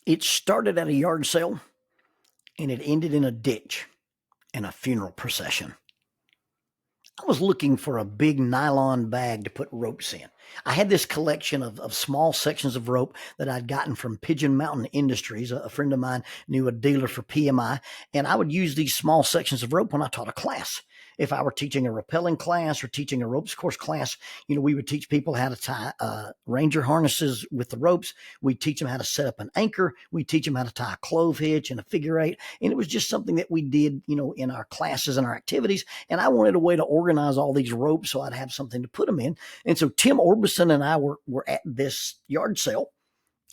It started at a yard sale and it ended in a ditch and a funeral procession. I was looking for a big nylon bag to put ropes in. I had this collection of small sections of rope that I'd gotten from Pigeon Mountain Industries. A friend of mine knew a dealer for PMI, and I would use these small sections of rope when I taught a class. If I were teaching a rappelling class or teaching a ropes course class, we would teach people how to tie ranger harnesses with the ropes. We'd teach them how to set up an anchor. We'd teach them how to tie a clove hitch and a figure eight. And it was just something that we did, in our classes and our activities. And I wanted a way to organize all these ropes so I'd have something to put them in. And so Tim Orbison and I were at this yard sale,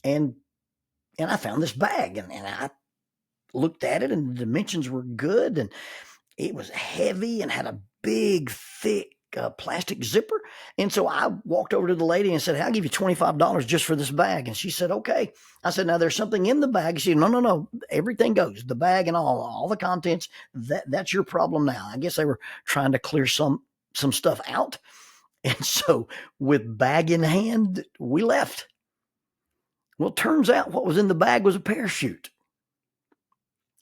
and I found this bag, and I looked at it, and the dimensions were good, and it was heavy and had a big, thick plastic zipper. And so I walked over to the lady and said, "Hey, I'll give you $25 just for this bag." And she said, "Okay." I said, "Now there's something in the bag." She said, "No. Everything goes. The bag and all the contents. That's your problem now." I guess they were trying to clear some stuff out. And so with bag in hand, we left. Well, it turns out what was in the bag was a parachute.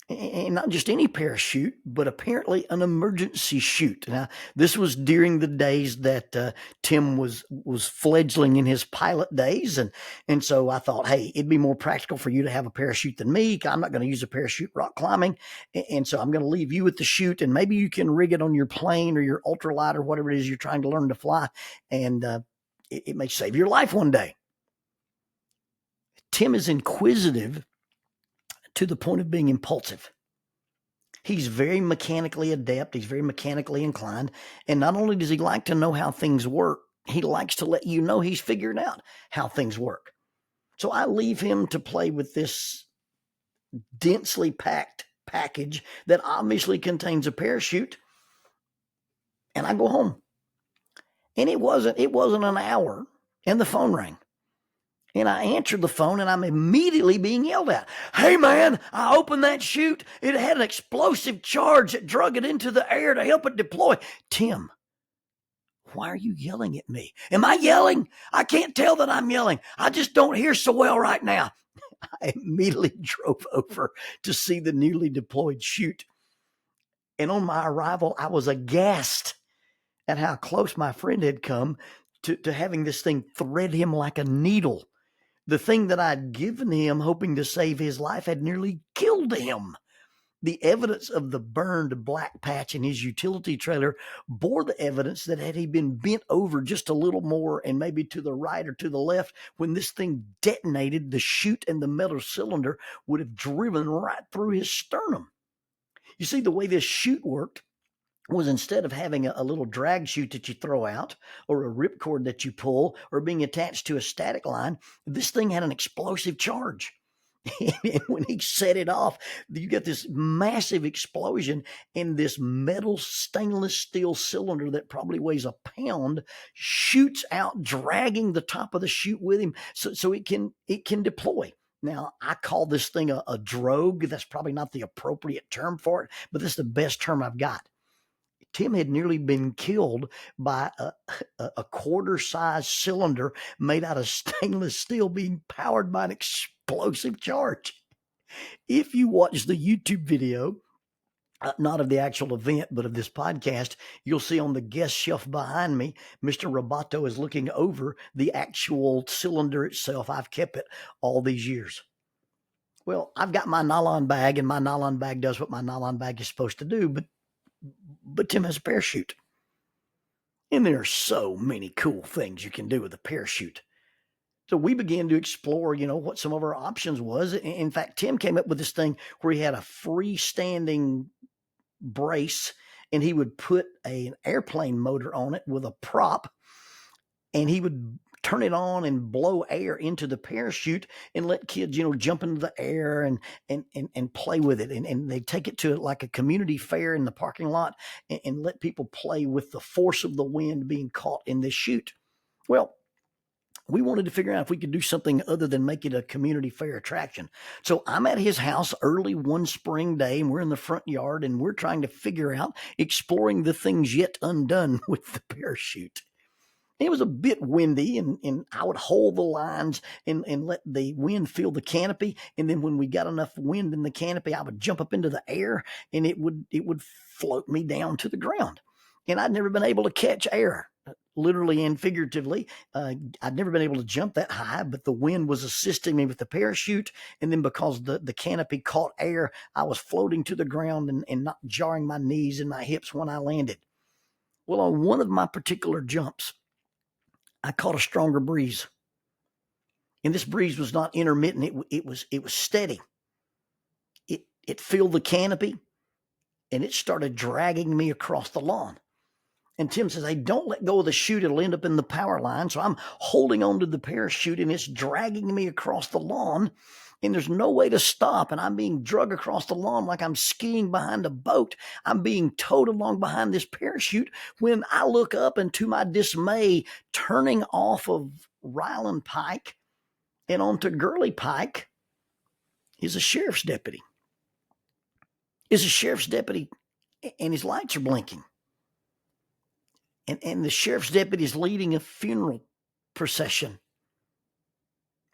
And not just any parachute, but apparently an emergency chute. Now, this was during the days that Tim was fledgling in his pilot days, and so I thought, hey, it'd be more practical for you to have a parachute than me. I'm not going to use a parachute rock climbing, and so I'm going to leave you with the chute, and maybe you can rig it on your plane or your ultralight or whatever it is you're trying to learn to fly, and it may save your life one day. Tim is inquisitive to the point of being impulsive. He's very mechanically adept. He's very mechanically inclined. And not only does he like to know how things work, he likes to let you know he's figured out how things work. So I leave him to play with this densely packed package that obviously contains a parachute, and I go home. And it wasn't an hour, and the phone rang. And I answered the phone, and I'm immediately being yelled at. "Hey, man, I opened that chute. It had an explosive charge that drug it into the air to help it deploy." "Tim, why are you yelling at me?" "Am I yelling? I can't tell that I'm yelling. I just don't hear so well right now." I immediately drove over to see the newly deployed chute. And on my arrival, I was aghast at how close my friend had come to having this thing thread him like a needle. The thing that I'd given him, hoping to save his life, had nearly killed him. The evidence of the burned black patch in his utility trailer bore the evidence that had he been bent over just a little more and maybe to the right or to the left, when this thing detonated, the chute and the metal cylinder would have driven right through his sternum. You see, the way this chute worked was, instead of having a little drag chute that you throw out, or a ripcord that you pull, or being attached to a static line, this thing had an explosive charge. And when he set it off, you got this massive explosion, and this metal stainless steel cylinder that probably weighs a pound shoots out, dragging the top of the chute with him, so it can deploy. Now, I call this thing a drogue. That's probably not the appropriate term for it, but this is the best term I've got. Tim had nearly been killed by a quarter-size cylinder made out of stainless steel being powered by an explosive charge. If you watch the YouTube video, not of the actual event, but of this podcast, you'll see on the guest shelf behind me, Mr. Roboto is looking over the actual cylinder itself. I've kept it all these years. Well, I've got my nylon bag, and my nylon bag does what my nylon bag is supposed to do, but Tim has a parachute. And there are so many cool things you can do with a parachute. So we began to explore, what some of our options was. In fact, Tim came up with this thing where he had a freestanding brace, and he would put an airplane motor on it with a prop, and he would turn it on and blow air into the parachute and let kids, jump into the air and play with it. And they take it to like a community fair in the parking lot, and let people play with the force of the wind being caught in this chute. Well, we wanted to figure out if we could do something other than make it a community fair attraction. So I'm at his house early one spring day, and we're in the front yard, and we're trying to figure out, exploring the things yet undone with the parachute. It was a bit windy, and I would hold the lines and let the wind fill the canopy. And then when we got enough wind in the canopy, I would jump up into the air, and it would float me down to the ground. And I'd never been able to catch air, literally and figuratively. I'd never been able to jump that high, but the wind was assisting me with the parachute. And then because the canopy caught air, I was floating to the ground and not jarring my knees and my hips when I landed. Well, on one of my particular jumps, I caught a stronger breeze, and this breeze was not intermittent. It was steady. It filled the canopy, and it started dragging me across the lawn. And Tim says, "Hey, don't let go of the chute. It'll end up in the power line." So I'm holding on to the parachute, and it's dragging me across the lawn, and there's no way to stop. And I'm being dragged across the lawn like I'm skiing behind a boat. I'm being towed along behind this parachute when I look up, and to my dismay, turning off of Ryland Pike and onto Gurley Pike is a sheriff's deputy. And his lights are blinking. And the sheriff's deputy is leading a funeral procession,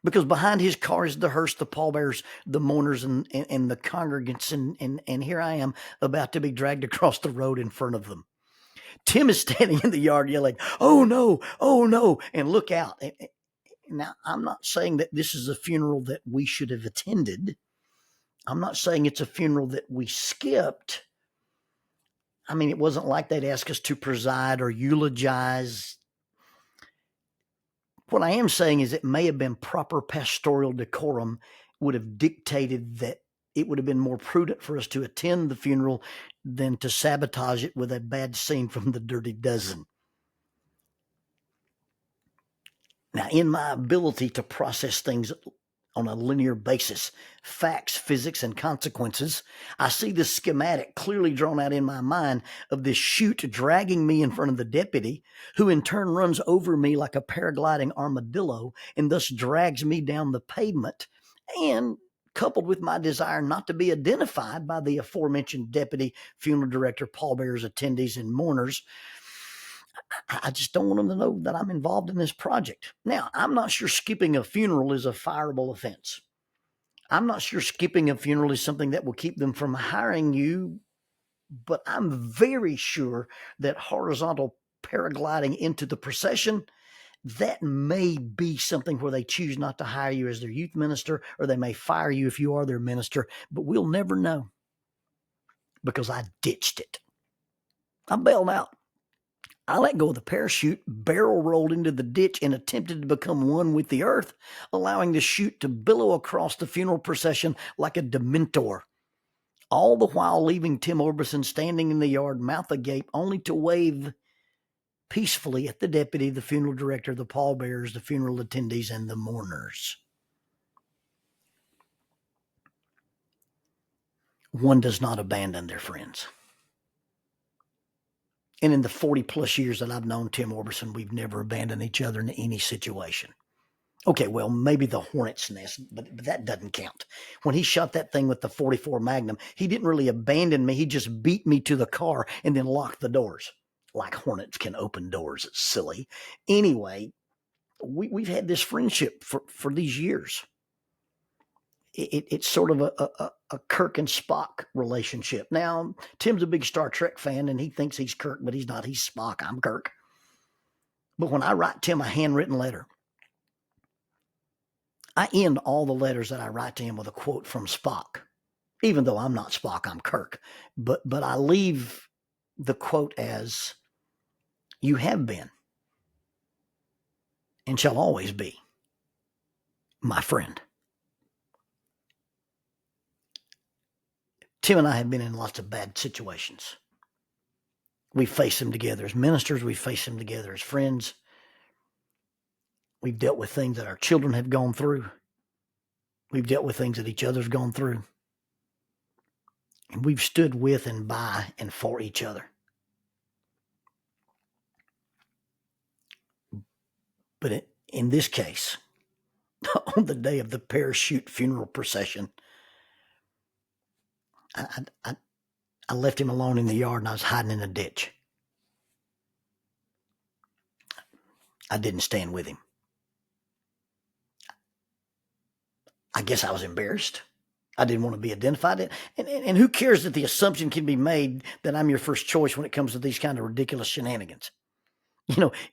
because behind his car is the hearse, the pallbearers, the mourners, and the congregants. And here I am about to be dragged across the road in front of them. Tim is standing in the yard yelling, "Oh no, oh no," and look out. Now, I'm not saying that this is a funeral that we should have attended. I'm not saying it's a funeral that we skipped. I mean, it wasn't like they'd ask us to preside or eulogize. What I am saying is it may have been proper pastoral decorum would have dictated that it would have been more prudent for us to attend the funeral than to sabotage it with a bad scene from the Dirty Dozen. Now, in my ability to process things on a linear basis, facts, physics, and consequences, I see this schematic clearly drawn out in my mind of this chute dragging me in front of the deputy, who in turn runs over me like a paragliding armadillo and thus drags me down the pavement. And coupled with my desire not to be identified by the aforementioned deputy, funeral director, pallbearers, attendees, and mourners, I just don't want them to know that I'm involved in this project. Now, I'm not sure skipping a funeral is a fireable offense. I'm not sure skipping a funeral is something that will keep them from hiring you, but I'm very sure that horizontal paragliding into the procession, that may be something where they choose not to hire you as their youth minister, or they may fire you if you are their minister, but we'll never know, because I ditched it. I bailed out. I let go of the parachute, barrel rolled into the ditch, and attempted to become one with the earth, allowing the chute to billow across the funeral procession like a dementor, all the while leaving Tim Orbison standing in the yard, mouth agape, only to wave peacefully at the deputy, the funeral director, the pallbearers, the funeral attendees, and the mourners. One does not abandon their friends. And in the 40 plus years that I've known Tim Orbison, we've never abandoned each other in any situation. Okay, well, maybe the hornet's nest, but that doesn't count. When he shot that thing with the 44 Magnum, he didn't really abandon me. He just beat me to the car and then locked the doors. Like hornets can open doors. It's silly. Anyway, we've had this friendship for these years. It's sort of a Kirk and Spock relationship. Now, Tim's a big Star Trek fan, and he thinks he's Kirk, but he's not. He's Spock. I'm Kirk. But when I write Tim a handwritten letter, I end all the letters that I write to him with a quote from Spock. Even though I'm not Spock, I'm Kirk. But I leave the quote as, "You have been and shall always be my friend." Tim and I have been in lots of bad situations. We face them together as ministers. We face them together as friends. We've dealt with things that our children have gone through. We've dealt with things that each other's gone through. And we've stood with and by and for each other. But in this case, on the day of the parachute funeral procession, I left him alone in the yard, and I was hiding in a ditch. I didn't stand with him. I guess I was embarrassed. I didn't want to be identified. And who cares that the assumption can be made that I'm your first choice when it comes to these kind of ridiculous shenanigans?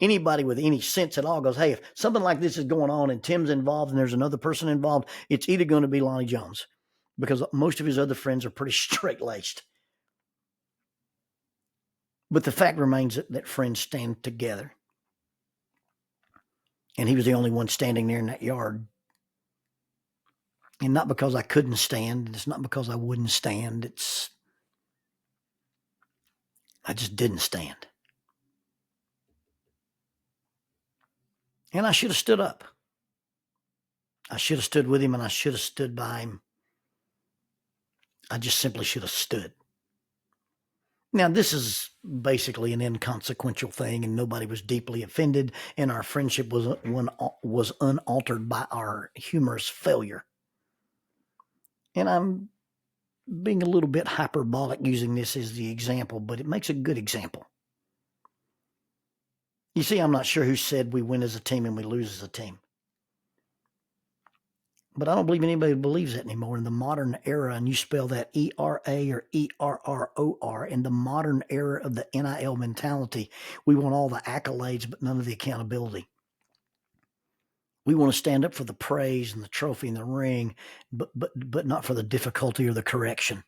Anybody with any sense at all goes, hey, if something like this is going on and Tim's involved and there's another person involved, it's either going to be Lonnie Jones, because most of his other friends are pretty straight-laced. But the fact remains that friends stand together. And he was the only one standing there in that yard. And not because I couldn't stand. It's not because I wouldn't stand. I just didn't stand. And I should have stood up. I should have stood with him, and I should have stood by him. I just simply should have stood. Now, this is basically an inconsequential thing, and nobody was deeply offended, and our friendship was unaltered by our humorous failure. And I'm being a little bit hyperbolic using this as the example, but it makes a good example. You see, I'm not sure who said we win as a team and we lose as a team. But I don't believe anybody believes that anymore in the modern era, and you spell that E-R-A or E-R-R-O-R, in the modern era of the NIL mentality. We want all the accolades, but none of the accountability. We want to stand up for the praise and the trophy and the ring, but not for the difficulty or the correction.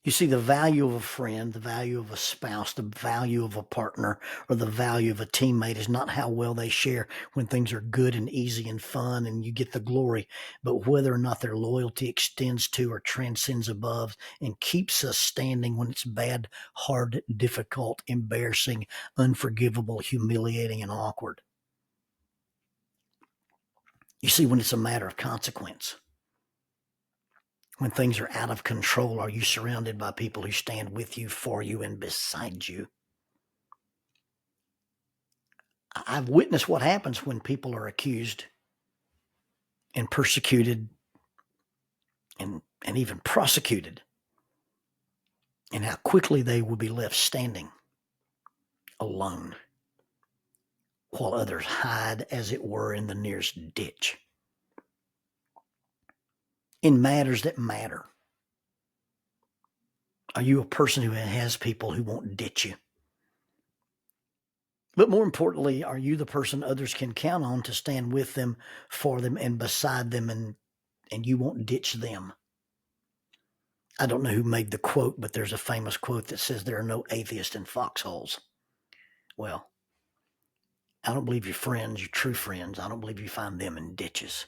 You see, the value of a friend, the value of a spouse, the value of a partner, or the value of a teammate is not how well they share when things are good and easy and fun and you get the glory, but whether or not their loyalty extends to or transcends above and keeps us standing when it's bad, hard, difficult, embarrassing, unforgivable, humiliating, and awkward. You see, when it's a matter of consequence. When things are out of control, are you surrounded by people who stand with you, for you, and beside you? I've witnessed what happens when people are accused and persecuted and even prosecuted, and how quickly they will be left standing alone while others hide, as it were, in the nearest ditch. In matters that matter, are you a person who has people who won't ditch you? But more importantly, are you the person others can count on to stand with them, for them, and beside them, and you won't ditch them? I don't know who made the quote, but there's a famous quote that says there are no atheists in foxholes. Well, I don't believe your friends, your true friends, I don't believe you find them in ditches.